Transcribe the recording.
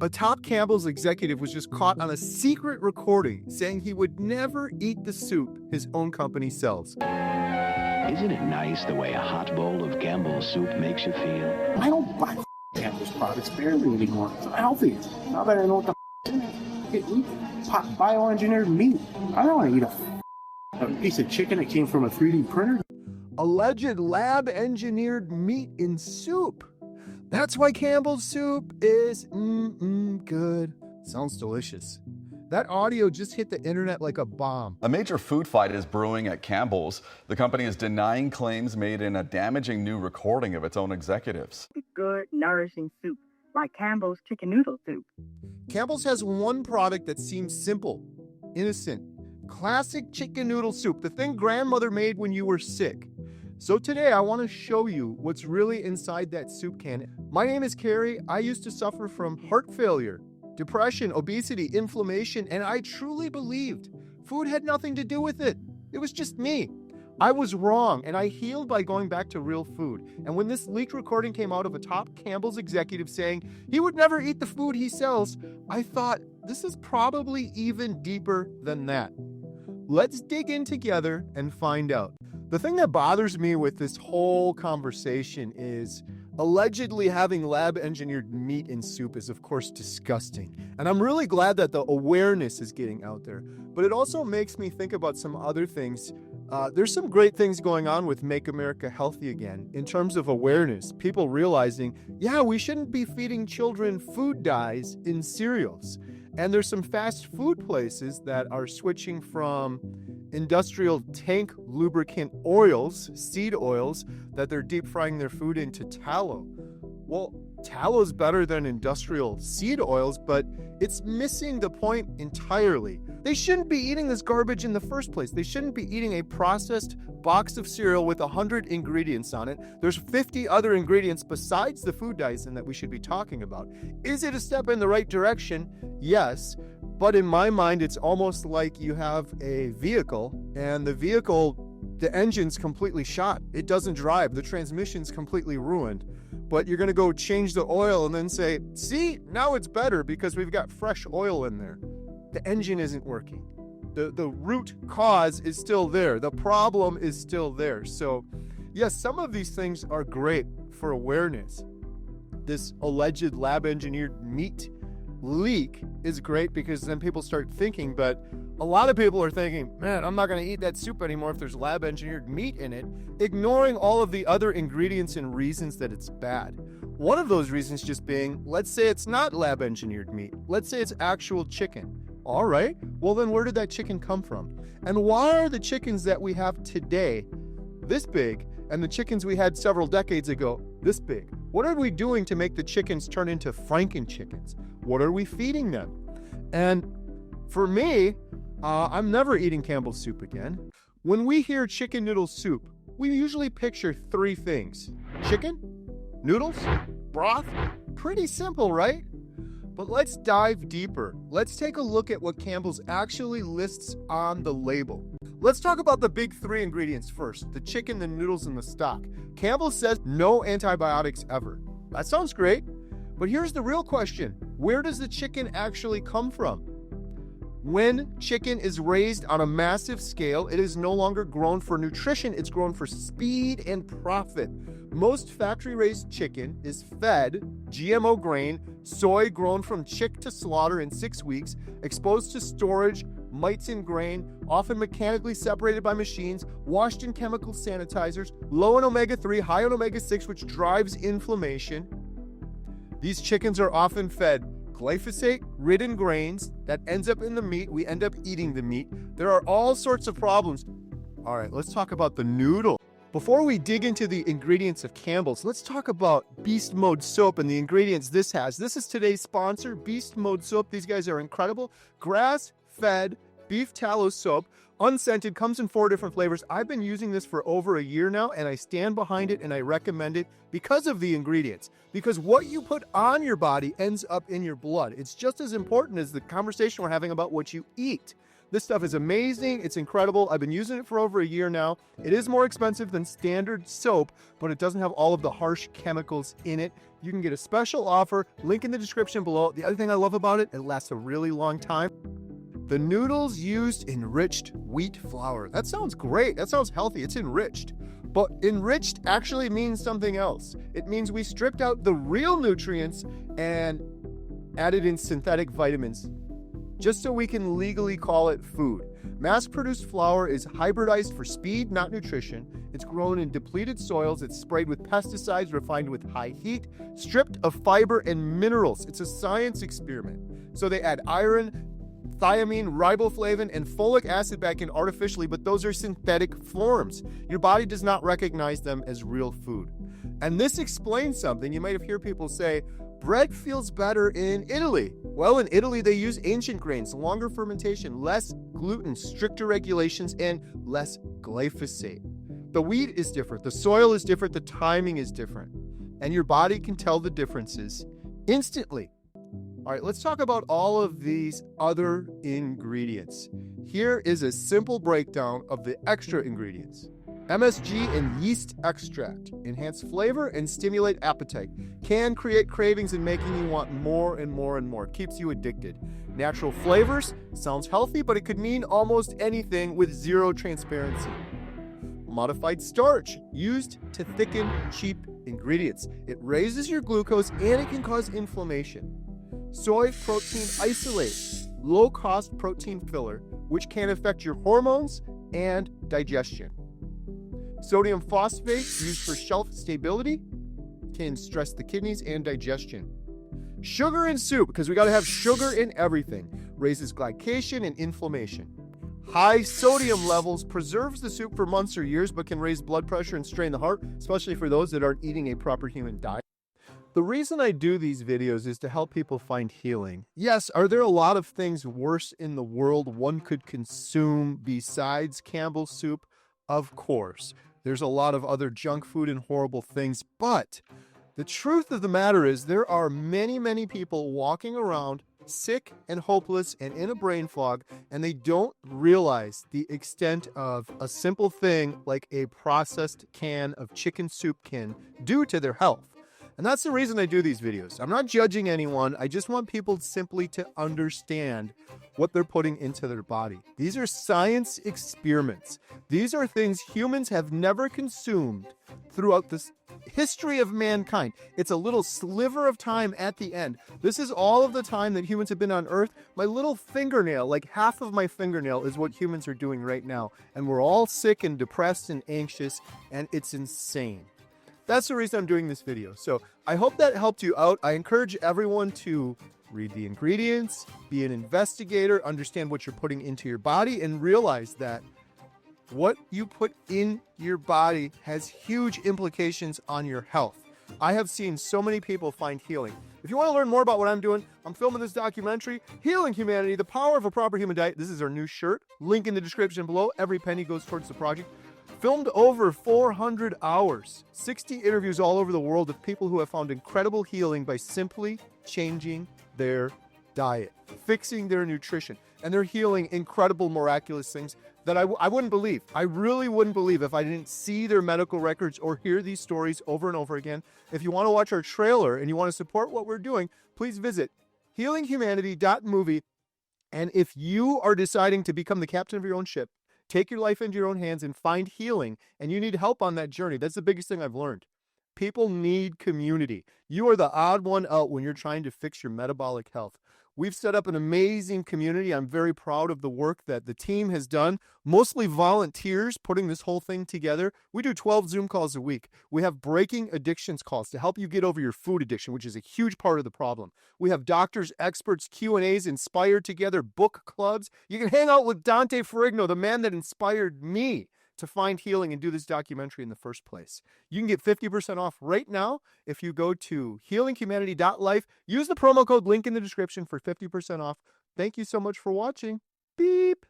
A top Campbell's executive was just caught on a secret recording saying he would never eat the soup his own company sells. Isn't it nice the way a hot bowl of Campbell's soup makes you feel? I don't buy Campbell's products barely anymore. It's not healthy. Now that I know what the it eat bioengineered meat. I don't want to eat a piece of chicken that came from a 3D printer. Alleged lab-engineered meat in soup. That's why Campbell's soup is good. Sounds delicious. That audio just hit the internet like a bomb. A major food fight is brewing at Campbell's. The company is denying claims made in a damaging new recording of its own executives. Good, nourishing soup, like Campbell's chicken noodle soup. Campbell's has one product that seems simple, innocent, classic chicken noodle soup, the thing grandmother made when you were sick. So today I want to show you what's really inside that soup can. My name is Carrie. I used to suffer from heart failure, depression, obesity, inflammation, and I truly believed food had nothing to do with it. It was just me. I was wrong, and I healed by going back to real food. And when this leaked recording came out of a top Campbell's executive saying he would never eat the food he sells, I thought, this is probably even deeper than that. Let's dig in together and find out. The thing that bothers me with this whole conversation is allegedly having lab-engineered meat in soup is, of course, disgusting. And I'm really glad that the awareness is getting out there. But it also makes me think about some other things. There's some great things going on with Make America Healthy Again in terms of awareness. People realizing, yeah, we shouldn't be feeding children food dyes in cereals. And there's some fast food places that are switching from industrial tank lubricant oils, seed oils, that they're deep frying their food into tallow. Well, tallow is better than industrial seed oils, but it's missing the point entirely. They shouldn't be eating this garbage in the first place. They shouldn't be eating a processed box of cereal with 100 ingredients on it. There's 50 other ingredients besides the food dyes that we should be talking about. Is it a step in the right direction? Yes. But in my mind, it's almost like you have a vehicle, and the engine's completely shot. It doesn't drive. The transmission's completely ruined. But you're going to go change the oil and then say, see, now it's better because we've got fresh oil in there. The engine isn't working. The root cause is still there. The problem is still there. So, yes, some of these things are great for awareness. This alleged lab-engineered meat leak is great because then people start thinking, but a lot of people are thinking, man, I'm not going to eat that soup anymore if there's lab-engineered meat in it, ignoring all of the other ingredients and reasons that it's bad. One of those reasons just being, let's say it's not lab-engineered meat. Let's say it's actual chicken. All right, well then where did that chicken come from? And why are the chickens that we have today this big and the chickens we had several decades ago this big? What are we doing to make the chickens turn into Franken chickens? What are we feeding them? And for me, I'm never eating Campbell's soup again. When we hear chicken noodle soup, we usually picture three things: chicken, noodles, broth. Pretty simple, right? But let's dive deeper. Let's take a look at what Campbell's actually lists on the label. Let's talk about the big three ingredients first: the chicken, the noodles, and the stock. Campbell says no antibiotics ever. That sounds great, but here's the real question. Where does the chicken actually come from? When chicken is raised on a massive scale, it is no longer grown for nutrition, it's grown for speed and profit. Most factory-raised chicken is fed GMO grain, soy grown from chick to slaughter in 6 weeks, exposed to storage, mites in grain, often mechanically separated by machines, washed in chemical sanitizers, low in omega-3, high in omega-6, which drives inflammation. These chickens are often fed glyphosate-ridden grains that ends up in the meat. We end up eating the meat. There are all sorts of problems. All right, let's talk about the noodle. Before we dig into the ingredients of Campbell's, let's talk about Beast Mode Soap and the ingredients this has. This is today's sponsor, Beast Mode Soap. These guys are incredible. Grass-fed beef tallow soap, unscented, comes in 4 different flavors. I've been using this for over a year now, and I stand behind it and I recommend it because of the ingredients. Because what you put on your body ends up in your blood. It's just as important as the conversation we're having about what you eat. This stuff is amazing. It's incredible. I've been using it for over a year now. It is more expensive than standard soap, but it doesn't have all of the harsh chemicals in it. You can get a special offer, link in the description below. The other thing I love about it, it lasts a really long time. The noodles used enriched wheat flour. That sounds great. That sounds healthy. It's enriched. But enriched actually means something else. It means we stripped out the real nutrients and added in synthetic vitamins just so we can legally call it food. Mass-produced flour is hybridized for speed, not nutrition. It's grown in depleted soils. It's sprayed with pesticides refined with high heat, stripped of fiber and minerals. It's a science experiment. So they add iron, thiamine, riboflavin, and folic acid back in artificially, but those are synthetic forms. Your body does not recognize them as real food. And this explains something. You might have heard people say, bread feels better in Italy. Well, in Italy, they use ancient grains, longer fermentation, less gluten, stricter regulations, and less glyphosate. The wheat is different. The soil is different. The timing is different. And your body can tell the differences instantly. All right, let's talk about all of these other ingredients. Here is a simple breakdown of the extra ingredients. MSG and yeast extract enhance flavor and stimulate appetite. Can create cravings and making you want more and more and more. Keeps you addicted. Natural flavors sounds healthy, but it could mean almost anything with zero transparency. Modified starch used to thicken cheap ingredients. It raises your glucose and it can cause inflammation. Soy protein isolate, low-cost protein filler, which can affect your hormones and digestion. Sodium phosphate, used for shelf stability, can stress the kidneys and digestion. Sugar in soup, because we got to have sugar in everything, raises glycation and inflammation. High sodium levels preserves the soup for months or years, but can raise blood pressure and strain the heart, especially for those that aren't eating a proper human diet. The reason I do these videos is to help people find healing. Yes, are there a lot of things worse in the world one could consume besides Campbell soup? Of course. There's a lot of other junk food and horrible things, but the truth of the matter is there are many, many people walking around sick and hopeless and in a brain fog, and they don't realize the extent of a simple thing like a processed can of chicken soup can do to their health. And that's the reason I do these videos. I'm not judging anyone. I just want people simply to understand what they're putting into their body. These are science experiments. These are things humans have never consumed throughout this history of mankind. It's a little sliver of time at the end. This is all of the time that humans have been on Earth. My little fingernail, like half of my fingernail, is what humans are doing right now. And we're all sick and depressed and anxious, and it's insane. That's the reason I'm doing this video. So I hope that helped you out. I encourage everyone to read the ingredients, be an investigator, understand what you're putting into your body, and realize that what you put in your body has huge implications on your health. I have seen so many people find healing. If you want to learn more about what I'm doing, I'm filming this documentary, Healing Humanity, The Power of a Proper Human Diet. This is our new shirt. Link in the description below. Every penny goes towards the project. Filmed over 400 hours, 60 interviews all over the world of people who have found incredible healing by simply changing their diet, fixing their nutrition, and they're healing incredible, miraculous things that I wouldn't believe. I really wouldn't believe if I didn't see their medical records or hear these stories over and over again. If you want to watch our trailer and you want to support what we're doing, please visit healinghumanity.movie. And if you are deciding to become the captain of your own ship, take your life into your own hands and find healing, and you need help on that journey. That's the biggest thing I've learned. People need community. You are the odd one out when you're trying to fix your metabolic health. We've set up an amazing community. I'm very proud of the work that the team has done, mostly volunteers putting this whole thing together. We do 12 Zoom calls a week. We have breaking addictions calls to help you get over your food addiction, which is a huge part of the problem. We have doctors, experts, Q&As inspired together, book clubs. You can hang out with Dante Ferrigno, the man that inspired me to find healing and do this documentary in the first place. You can get 50% off right now if you go to healinghumanity.life. Use the promo code link in the description for 50% off. Thank you so much for watching. Beep.